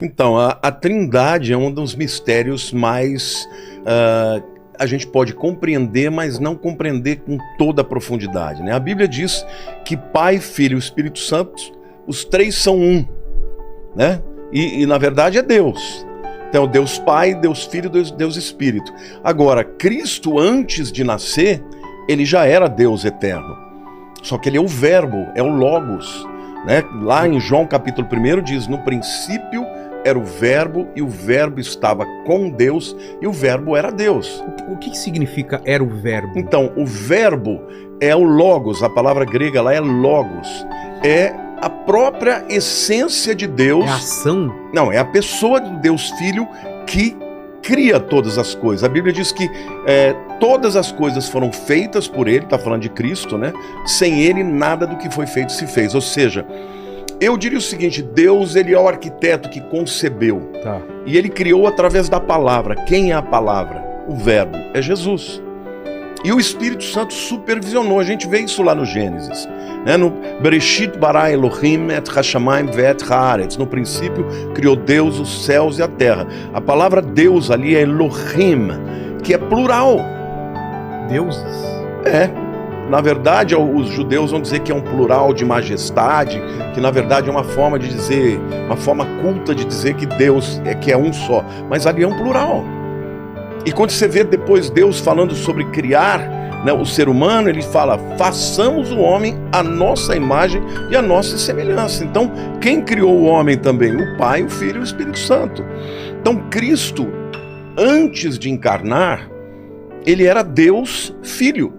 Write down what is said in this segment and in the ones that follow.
Então, a Trindade é um dos mistérios mais a gente pode compreender, mas não compreender com toda a profundidade, né? A Bíblia diz que Pai, Filho e Espírito Santo, os três são um, né? E na verdade é Deus. Então, Deus Pai, Deus Filho, Deus Espírito. Agora, Cristo, antes de nascer, ele já era Deus eterno. Só que ele é o Verbo, é o Logos, né? Lá em João capítulo 1 diz, no princípio era o Verbo, e o Verbo estava com Deus, e o Verbo era Deus. O que significa era o Verbo? Então, o Verbo é o Logos, a palavra grega lá é Logos. É a própria essência de Deus. É a ação? Não, é a pessoa do Deus Filho que cria todas as coisas. A Bíblia diz que todas as coisas foram feitas por ele, está falando de Cristo, né? Sem ele nada do que foi feito se fez. Ou seja, eu diria o seguinte, Deus, ele é o arquiteto que concebeu. Tá. E ele criou através da palavra. Quem é a palavra? O Verbo, é Jesus. E o Espírito Santo supervisionou, a gente vê isso lá no Gênesis, né? No Bereshit bara Elohim et hashamayim ve'et haaretz. No princípio criou Deus os céus e a terra. A palavra Deus ali é Elohim, que é plural. Deuses? Na verdade, os judeus vão dizer que é um plural de majestade, que na verdade é uma forma de dizer, uma forma culta de dizer que Deus que é um só. Mas ali é um plural. E quando você vê depois Deus falando sobre criar, né, o ser humano, ele fala, façamos o homem à nossa imagem e à nossa semelhança. Então, quem criou o homem também? O Pai, o Filho e o Espírito Santo. Então, Cristo, antes de encarnar, ele era Deus Filho.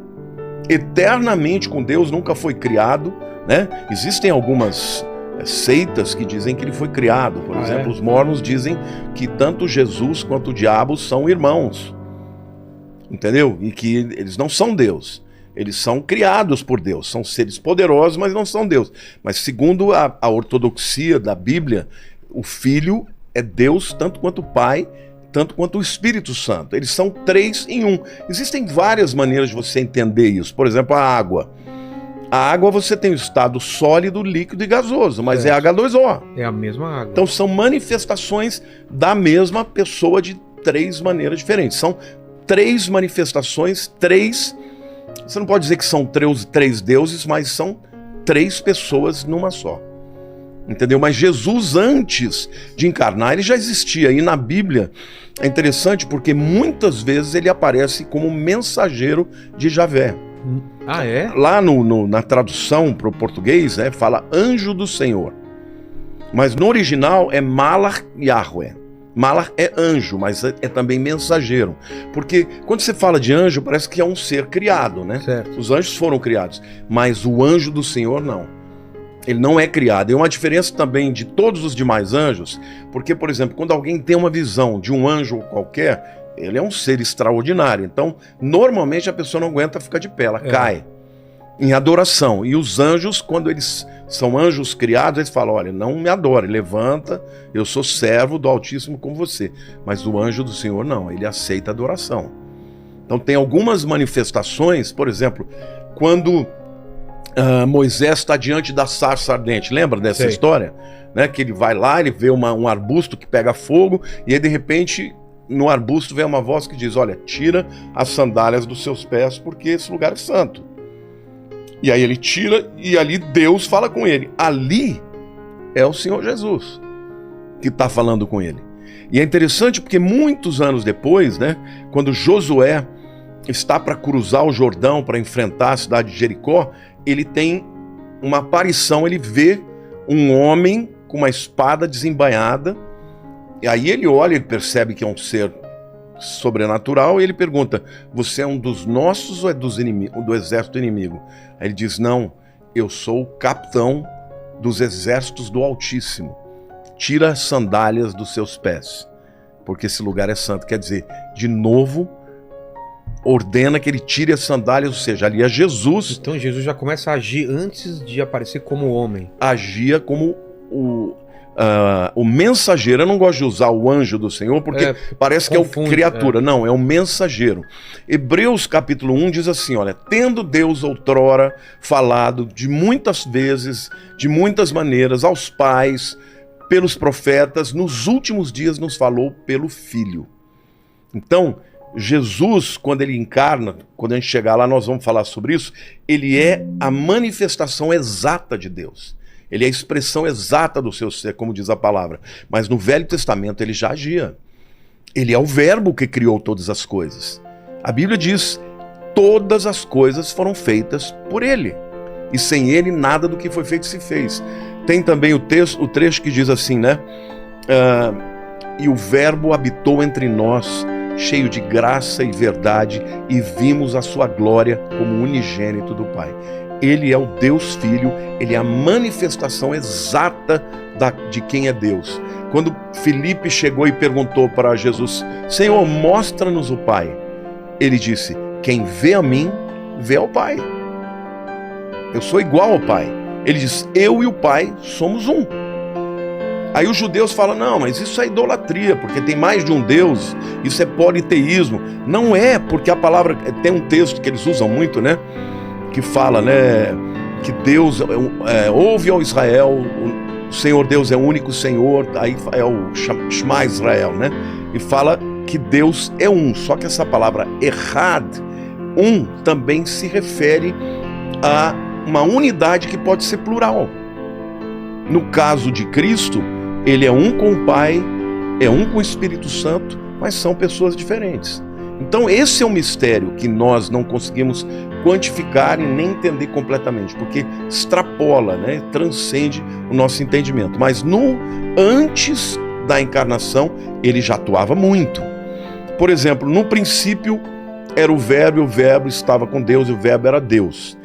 Eternamente com Deus, nunca foi criado, né? Existem algumas seitas que dizem que ele foi criado. Por exemplo, os mormons dizem que tanto Jesus quanto o diabo são irmãos, entendeu? E que eles não são Deus, eles são criados por Deus, são seres poderosos, mas não são Deus. Mas segundo a ortodoxia da Bíblia, o Filho é Deus tanto quanto o Pai, tanto quanto o Espírito Santo. Eles são três em um. Existem várias maneiras de você entender isso. Por exemplo, a água. A água você tem o estado sólido, líquido e gasoso, mas é H2O. É a mesma água. Então são manifestações da mesma pessoa de três maneiras diferentes. São três manifestações, três... Você não pode dizer que são três deuses, mas são três pessoas numa só. Entendeu? Mas Jesus, antes de encarnar, ele já existia. E na Bíblia é interessante porque muitas vezes ele aparece como mensageiro de Javé. Ah, é? Lá na tradução para o português, fala anjo do Senhor. Mas no original é Malach Yahweh. Malach é anjo, mas é também mensageiro. Porque quando você fala de anjo, parece que é um ser criado, né? Certo. Os anjos foram criados, mas o anjo do Senhor não. Ele não é criado. E uma diferença também de todos os demais anjos, porque, por exemplo, quando alguém tem uma visão de um anjo qualquer, ele é um ser extraordinário. Então, normalmente a pessoa não aguenta ficar de pé, ela cai em adoração. E os anjos, quando eles são anjos criados, eles falam, olha, não me adore, levanta, eu sou servo do Altíssimo como você. Mas o anjo do Senhor não, ele aceita adoração. Então tem algumas manifestações, por exemplo, quando Moisés está diante da sarça ardente, lembra dessa história? Né? Que ele vai lá, ele vê um arbusto que pega fogo, e aí de repente no arbusto vem uma voz que diz, olha, tira as sandálias dos seus pés, porque esse lugar é santo. E aí ele tira, e ali Deus fala com ele. Ali é o Senhor Jesus que está falando com ele. E é interessante porque muitos anos depois, né, quando Josué está para cruzar o Jordão, para enfrentar a cidade de Jericó, ele tem uma aparição, ele vê um homem com uma espada desembainhada, e aí ele olha, ele percebe que é um ser sobrenatural, e ele pergunta, você é um dos nossos ou é do exército inimigo? Aí ele diz, não, eu sou o capitão dos exércitos do Altíssimo, tira as sandálias dos seus pés, porque esse lugar é santo. Quer dizer, de novo, ordena que ele tire as sandálias, ou seja, ali é Jesus. Então Jesus já começa a agir antes de aparecer como homem. Agia como o mensageiro. Eu não gosto de usar o anjo do Senhor, porque parece que confunde, é o criatura. Não, é o mensageiro. Hebreus capítulo 1 diz assim, olha, tendo Deus outrora falado de muitas vezes, de muitas maneiras, aos pais, pelos profetas, nos últimos dias nos falou pelo Filho. Então, Jesus, quando ele encarna, quando a gente chegar lá nós vamos falar sobre isso, ele é a manifestação exata de Deus. Ele é a expressão exata do seu ser, como diz a palavra. Mas no Velho Testamento ele já agia. Ele é o verbo que criou todas as coisas. A Bíblia diz, todas as coisas foram feitas por ele. E sem ele nada do que foi feito se fez. Tem também o trecho que diz assim, né? E o verbo habitou entre nós, cheio de graça e verdade, e vimos a sua glória como unigênito do Pai. Ele é o Deus Filho, ele é a manifestação exata de quem é Deus. Quando Filipe chegou e perguntou para Jesus, Senhor, mostra-nos o Pai. Ele disse, quem vê a mim, vê ao Pai. Eu sou igual ao Pai. Ele diz, eu e o Pai somos um. Aí os judeus falam, não, mas isso é idolatria, porque tem mais de um Deus, isso é politeísmo. Não é, porque a palavra, tem um texto que eles usam muito, né? Que fala, né? Que Deus, ouve ao Israel, o Senhor Deus é o único Senhor, aí é o Shema Israel, né? E fala que Deus é um, só que essa palavra Echad, um, também se refere a uma unidade que pode ser plural. No caso de Cristo, ele é um com o Pai, é um com o Espírito Santo, mas são pessoas diferentes. Então esse é um mistério que nós não conseguimos quantificar e nem entender completamente, porque extrapola, né, transcende o nosso entendimento. Mas antes da encarnação, ele já atuava muito. Por exemplo, no princípio era o Verbo, e o Verbo estava com Deus, e o Verbo era Deus.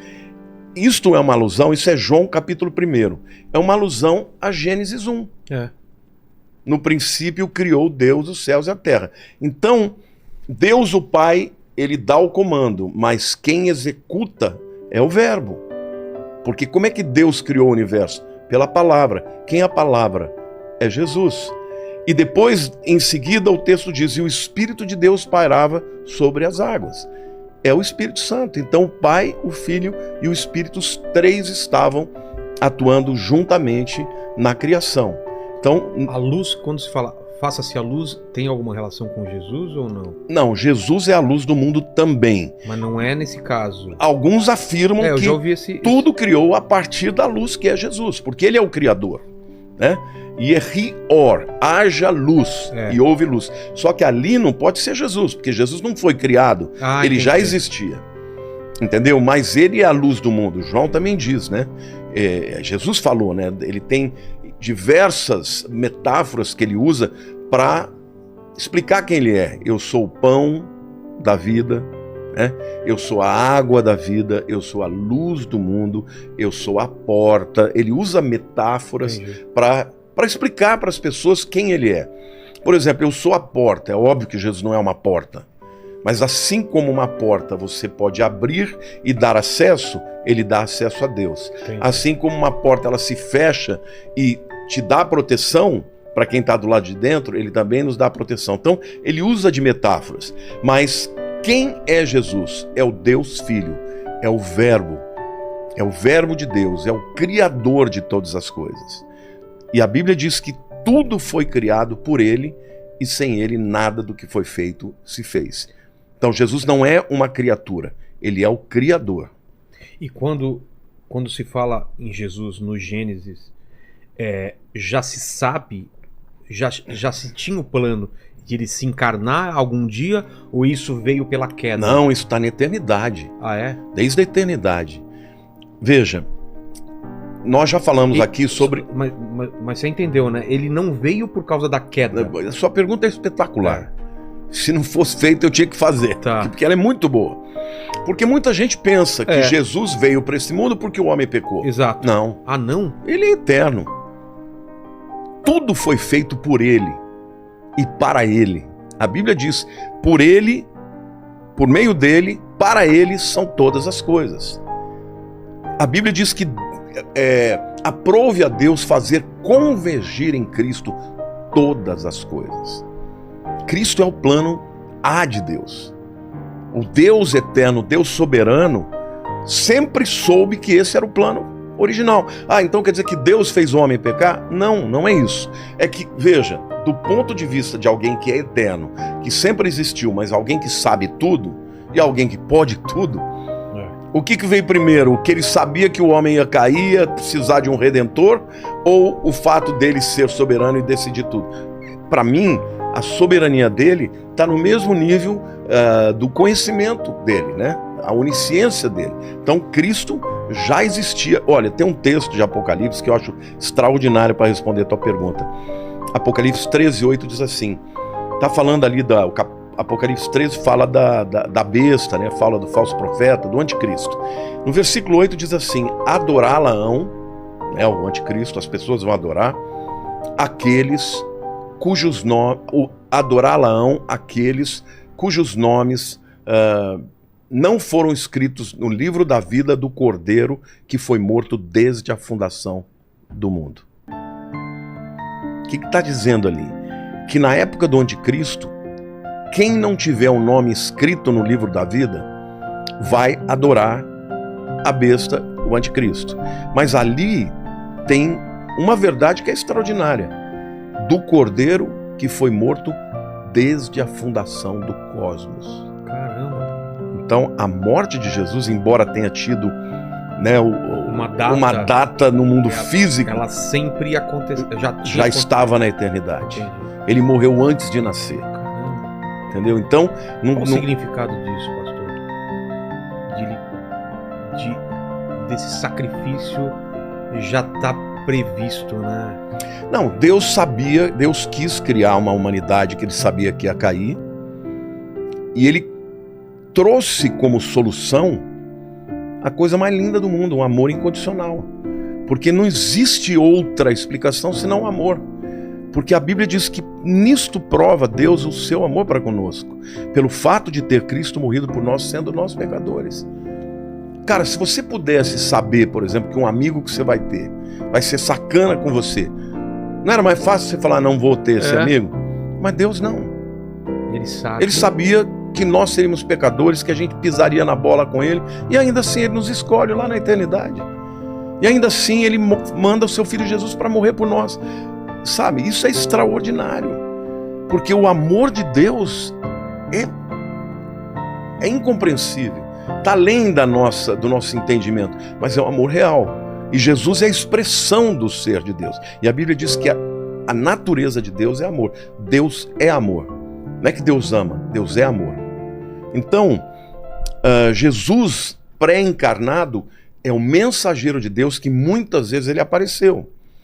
Isto é uma alusão, isso é João capítulo 1. É uma alusão a Gênesis 1. No princípio criou Deus os céus e a terra. Então, Deus o Pai, ele dá o comando, mas quem executa é o Verbo. Porque como é que Deus criou o universo? Pela palavra. Quem é a palavra? É Jesus. E depois, em seguida, o texto diz, e o Espírito de Deus pairava sobre as águas. É o Espírito Santo. Então o Pai, o Filho e o Espírito, os três estavam atuando juntamente na criação. Então, a luz, quando se fala faça-se a luz, tem alguma relação com Jesus ou não? Não, Jesus é a luz do mundo também. Mas não é nesse caso. Alguns afirmam que tudo criou a partir da luz que é Jesus, porque ele é o Criador, né? Yehi or, haja luz, e houve luz. Só que ali não pode ser Jesus, porque Jesus não foi criado, ele entendi. Já existia. Entendeu? Mas ele é a luz do mundo. João também diz, né? Jesus falou, né? Ele tem diversas metáforas que ele usa para explicar quem ele é. Eu sou o pão da vida, né? Eu sou a água da vida, eu sou a luz do mundo, eu sou a porta. Ele usa metáforas para explicar para as pessoas quem ele é. Por exemplo, eu sou a porta. É óbvio que Jesus não é uma porta. Mas assim como uma porta você pode abrir e dar acesso, ele dá acesso a Deus. Entendi. Assim como uma porta ela se fecha e te dá proteção para quem está do lado de dentro, ele também nos dá proteção. Então, ele usa de metáforas. Mas quem é Jesus? É o Deus Filho, é o Verbo de Deus, é o Criador de todas as coisas. E a Bíblia diz que tudo foi criado por ele e sem ele nada do que foi feito se fez. Então Jesus não é uma criatura, ele é o Criador. E quando se fala em Jesus no Gênesis, já se sabe, já se tinha o plano de ele se encarnar algum dia, ou isso veio pela queda? Não, isso está na eternidade. Ah, é? Desde a eternidade. Veja, nós já falamos aqui sobre... Mas você entendeu, né? Ele não veio por causa da queda. A sua pergunta é espetacular. Se não fosse feito, eu tinha que fazer. Porque ela é muito boa. Porque muita gente pensa que Jesus veio para esse mundo porque o homem pecou. Exato. Não. Ah, não? Ele é eterno. Tudo foi feito por ele e para ele. A Bíblia diz, por ele, por meio dele, para ele são todas as coisas. A Bíblia diz que aprove a Deus fazer convergir em Cristo todas as coisas. Cristo é o plano A de Deus. O Deus eterno, o Deus soberano, sempre soube que esse era o plano original. Ah, então quer dizer que Deus fez o homem pecar? Não, não é isso. É que, veja, do ponto de vista de alguém que é eterno, que sempre existiu, mas alguém que sabe tudo, e alguém que pode tudo, o que veio primeiro? O que ele sabia que o homem ia cair, ia precisar de um redentor, ou o fato dele ser soberano e decidir tudo? Para mim, a soberania dele está no mesmo nível do conhecimento dele, né? A onisciência dele. Então, Cristo já existia. Olha, tem um texto de Apocalipse que eu acho extraordinário para responder a tua pergunta. Apocalipse 13:8 diz assim, está falando ali Apocalipse 13 fala da besta, né? Fala do falso profeta, do anticristo. No versículo 8 diz assim, adorá-la-ão, né? O anticristo, as pessoas vão adorar, aqueles cujos nomes, adorá-la-ão aqueles cujos nomes não foram escritos no livro da vida do Cordeiro que foi morto desde a fundação do mundo. O que está dizendo ali? Que na época do anticristo, quem não tiver o nome escrito no livro da vida vai adorar a besta, o anticristo. Mas ali tem uma verdade que é extraordinária. Do Cordeiro que foi morto desde a fundação do cosmos. Caramba! Então, a morte de Jesus, embora tenha tido, né, uma data no mundo físico, ela sempre aconteceu. Já estava na eternidade. Entendi. Ele morreu antes de nascer. Caramba! Entendeu? Então, qual o significado disso, pastor? Desse sacrifício já está previsto, né? Não, Deus sabia, Deus quis criar uma humanidade que ele sabia que ia cair, e ele trouxe como solução a coisa mais linda do mundo, um amor incondicional. Porque não existe outra explicação senão o amor. Porque a Bíblia diz que nisto prova Deus o seu amor para conosco, pelo fato de ter Cristo morrido por nós, sendo nós pecadores. Cara, se você pudesse saber, por exemplo, que um amigo que você vai ter vai ser sacana com você, não era mais fácil você falar, não vou ter esse amigo? Mas Deus não. Ele sabe. Ele sabia que nós seríamos pecadores, que a gente pisaria na bola com ele, e ainda assim ele nos escolhe lá na eternidade. E ainda assim ele manda o seu Filho Jesus para morrer por nós. Sabe, isso é extraordinário. Porque o amor de Deus é incompreensível. Está além do nosso entendimento, mas é um amor real. E Jesus é a expressão do ser de Deus. E a Bíblia diz que a natureza de Deus é amor. Deus é amor. Não é que Deus ama, Deus é amor. Então, Jesus pré-encarnado é o mensageiro de Deus que muitas vezes ele apareceu.